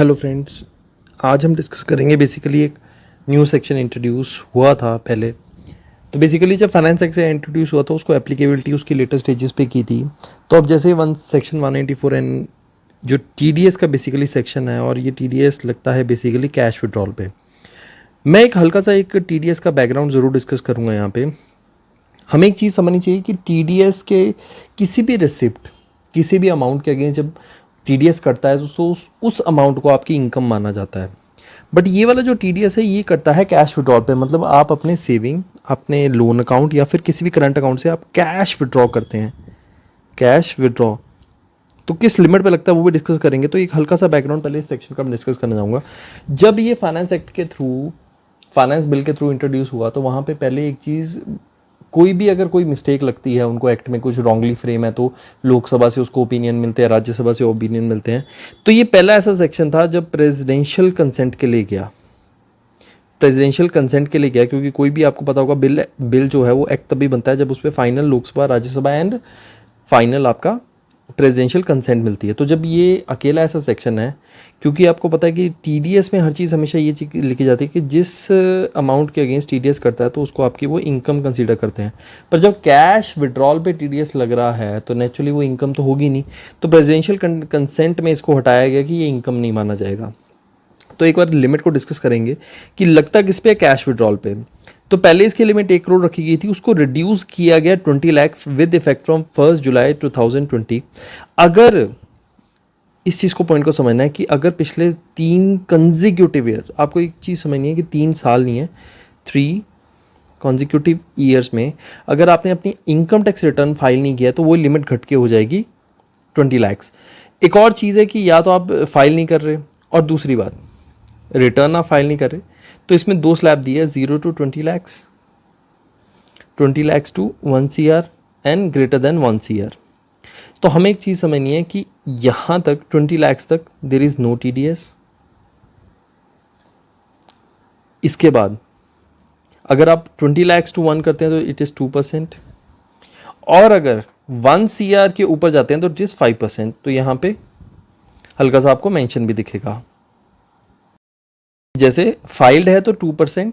Hello friends, आज हम discuss करेंगे बेसिकली एक न्यू सेक्शन इंट्रोड्यूस हुआ था पहले। तो बेसिकली जब फाइनेंस एक्ट से इंट्रोड्यूस हुआ था उसको एप्लीकेबिलिटी उसकी लेटेस्ट स्टेजेस पे की थी। तो अब जैसे वन सेक्शन 194 एंड जो टीडीएस का बेसिकली सेक्शन है, और ये टीडीएस लगता है बेसिकली कैश विड्रॉल पे। मैं एक हल्का सा एक टीडीएस का बैकग्राउंड ज़रूर डिस्कस करूँगा यहाँ पे। हमें एक चीज़ समझनी चाहिए कि टीडीएस के किसी भी रिसिप्ट किसी भी अमाउंट के अगेंस्ट जब टीडीएस करता है तो उस अमाउंट को आपकी इनकम माना जाता है। बट ये वाला जो टीडीएस है ये करता है कैश विड्रॉल पे, मतलब आप अपने सेविंग, अपने लोन अकाउंट या फिर किसी भी करंट अकाउंट से आप कैश विड्रॉ करते हैं। कैश विड्रॉ तो किस लिमिट पे लगता है वो भी डिस्कस करेंगे। तो एक हल्का सा बैकग्राउंड पहले इस सेक्शन का मैं डिस्कस करना चाहूँगा। जब ये फाइनेंस एक्ट के थ्रू, फाइनेंस बिल के थ्रू इंट्रोड्यूस हुआ तो वहाँ पे पहले एक चीज़, कोई भी अगर कोई मिस्टेक लगती है उनको, एक्ट में कुछ रॉन्गली फ्रेम है, तो लोकसभा से उसको ओपिनियन मिलते हैं, राज्यसभा से ओपिनियन मिलते हैं। तो ये पहला ऐसा सेक्शन था जब प्रेसिडेंशियल कंसेंट के लिए गया। प्रेसिडेंशियल कंसेंट के लिए गया क्योंकि कोई भी आपको पता होगा बिल जो है वो एक्ट तभी बनता है जब उस पर final Lok Sabha, Rajya Sabha and final आपका प्रेसिडेंशियल कंसेंट मिलती है। तो जब ये अकेला ऐसा सेक्शन है, क्योंकि आपको पता है कि टीडीएस में हर चीज़ हमेशा ये चीज़ लिखी जाती है कि जिस अमाउंट के अगेंस्ट टीडीएस करता है तो उसको आपकी वो इनकम कंसीडर करते हैं। पर जब कैश विड्रॉल पे टीडीएस लग रहा है तो नेचुरली वो इनकम तो होगी नहीं। तो प्रेसिडेंशियल कंसेंट में इसको हटाया गया कि ये इनकम नहीं माना जाएगा। तो एक बार लिमिट को डिस्कस करेंगे कि लगता किस पे, कैश विड्रॉल पे। तो पहले इसकी लिमिट 1 करोड़ रखी गई थी, उसको रिड्यूस किया गया 20 लाख विद इफेक्ट फ्रॉम 1 जुलाई 2020। अगर इस चीज़ को पॉइंट को समझना है कि अगर पिछले 3 कंजिक्यूटिव ईयर, आपको एक चीज़ समझनी है कि 3 साल नहीं है, 3 कंजिक्यूटिव ईयर्स में अगर आपने अपनी इनकम टैक्स रिटर्न फाइल नहीं किया तो वो लिमिट घट के हो जाएगी 20 लाख। एक और चीज़ है कि या तो आप फाइल नहीं कर रहे, और दूसरी बात रिटर्न आप फाइल नहीं कर रहे, तो इसमें 2 स्लैब दिया है, 0 to 20 lakhs, 20 lakhs to 1 CR and greater than 1 CR। तो हमें एक चीज़ समझनी है कि यहाँ तक 20 lakhs तक देयर इज़ नो TDS। इसके बाद अगर आप 20 lakhs to 1 करते हैं तो इट इज़ 2%, और अगर 1 CR के ऊपर जाते हैं तो इट इज़ 5%। तो यहाँ पे हल्का सा आपको मेंशन भी दिखेगा, जैसे फाइल्ड है तो 2%,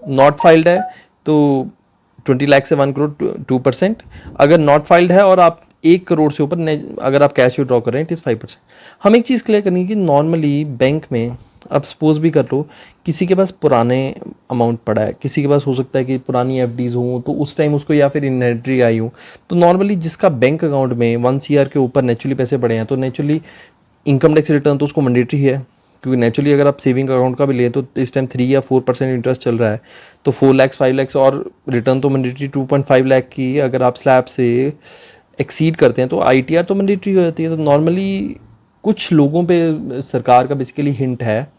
नॉट फाइल्ड है तो 20 लाख से 1 करोड़ 2%, अगर नॉट फाइल्ड है और आप 1 करोड़ से ऊपर अगर आप कैश विड्रॉ कर रहे हैं इट इज़ 5%। हम एक चीज़ क्लियर करनी है कि नॉर्मली बैंक में अब सपोज भी कर लो किसी के पास पुराने अमाउंट पड़ा है, किसी के पास हो सकता है कि पुरानी एफडीज हों तो उस टाइम उसको, या फिर इन्वेंट्री आई हो, तो नॉर्मली जिसका बैंक अकाउंट में 1 CR के ऊपर नेचुरली पैसे पड़े हैं तो नेचुरली इनकम टैक्स रिटर्न तो उसको मैंडेटरी है। क्योंकि नेचुरली अगर आप सेविंग अकाउंट का भी लें तो इस टाइम 3 या 4% इंटरेस्ट चल रहा है, तो 4 लाख 5 लाख और रिटर्न तो मैंडेटरी 2.5 लाख की अगर आप स्लैब से एक्सीड करते हैं तो ITR तो मैंडेटरी हो जाती है। तो नॉर्मली कुछ लोगों पे सरकार का बेसिकली हिंट है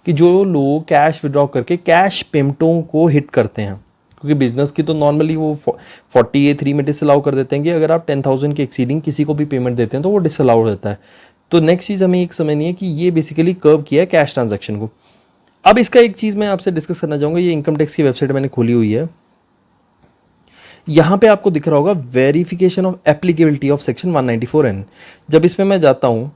कि जो लोग कैश विड्रॉ करके कैश पेमेंटों को हिट करते हैं, क्योंकि बिजनेस की तो नॉर्मली वो 40A3 में डिसअलाउ कर देते हैं कि अगर आप 10,000 के एक्सीडिंग किसी को भी पेमेंट देते हैं तो वो डिसअलाउ रहता है। तो नेक्स्ट चीज़ हमें एक समझनी है कि ये बेसिकली कर्व किया है कैश ट्रांजैक्शन को। अब इसका एक चीज़ मैं आपसे डिस्कस करना चाहूँगा, ये इनकम टैक्स की वेबसाइट मैंने खोली हुई है, यहाँ पे आपको दिख रहा होगा verification of applicability of section 194N। जब इसमें मैं जाता हूँ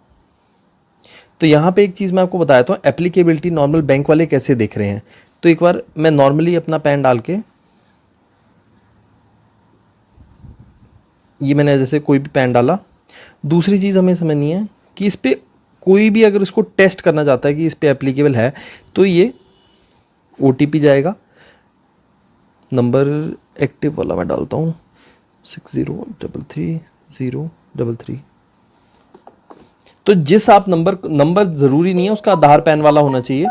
तो यहाँ पे एक चीज़ मैं आपको बताया था, एप्लीकेबिलिटी नॉर्मल बैंक वाले कैसे देख रहे हैं। तो एक बार मैं नॉर्मली अपना पैन डाल के, ये मैंने जैसे कोई भी पैन डाला। दूसरी चीज़ हमें समझनी है कि इस पर कोई भी अगर इसको टेस्ट करना चाहता है कि इस पर एप्लीकेबल है तो ये OTP जाएगा, नंबर एक्टिव वाला मैं डालता हूँ 6033 तो जिस आप नंबर ज़रूरी नहीं है उसका आधार पैन वाला होना चाहिए।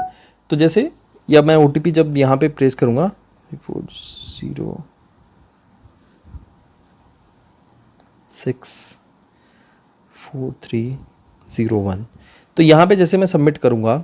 तो जैसे या मैं OTP जब यहाँ पे प्रेस करूँगा 40643001, तो यहाँ पे जैसे मैं सबमिट करूँगा,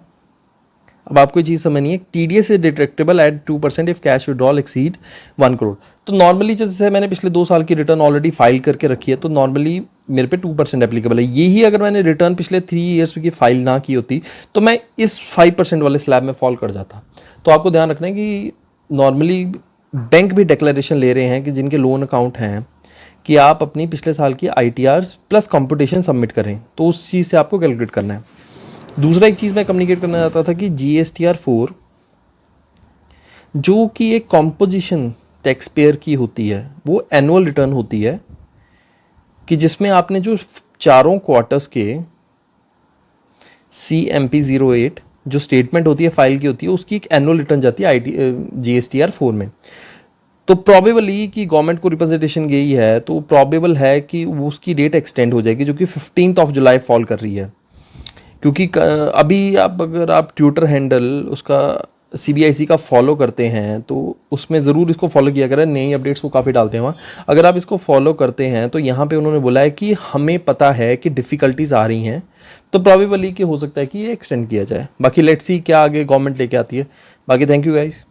अब आपको ये चीज़ समझनी है, TDS is deductible at 2% if cash withdrawal exceed 1 crore. तो नॉर्मली जैसे मैंने पिछले 2 साल की रिटर्न ऑलरेडी फाइल करके रखी है तो नॉर्मली मेरे पे 2% एप्लीकेबल है। यही अगर मैंने रिटर्न पिछले 3 ईयर्स की फाइल ना की होती तो मैं इस 5% वाले स्लैब में फॉल कर जाता। तो आपको ध्यान रखना है कि नॉर्मली बैंक भी डिक्लेरेशन ले रहे हैं कि जिनके लोन अकाउंट हैं कि आप अपनी पिछले साल की ITRs प्लस कंप्यूटेशन सबमिट करें, तो उस चीज़ से आपको कैलकुलेट करना है। दूसरा एक चीज़ मैं कम्युनिकेट करना चाहता था कि GSTR 4 जो कि एक कॉम्पोजिशन टैक्स पेयर की होती है, वो एनुअल रिटर्न होती है कि जिसमें आपने जो चारों क्वार्टर्स के CMP 08 जो स्टेटमेंट होती है फाइल की होती है, उसकी एक एनुअल रिटर्न जाती है GSTR 4 में। तो प्रॉबेबली कि गवर्नमेंट को रिप्रेजेंटेशन गई है, तो प्रॉबेबल है कि वो उसकी डेट एक्सटेंड हो जाएगी, जो कि 15 जुलाई फॉल कर रही है। क्योंकि अभी आप अगर आप ट्विटर हैंडल उसका CBIC का फॉलो करते हैं तो उसमें ज़रूर इसको फॉलो किया करें, नई अपडेट्स को काफ़ी डालते हैं वहाँ। अगर आप इसको फॉलो करते हैं तो यहाँ पे उन्होंने बोला है कि हमें पता है कि डिफ़िकल्टीज़ आ रही हैं, तो प्रॉबेबली कि हो सकता है कि ये एक्सटेंड किया जाए। बाकी लेट्स सी क्या आगे गवर्नमेंट लेके आती है। बाकी थैंक यू गाइस।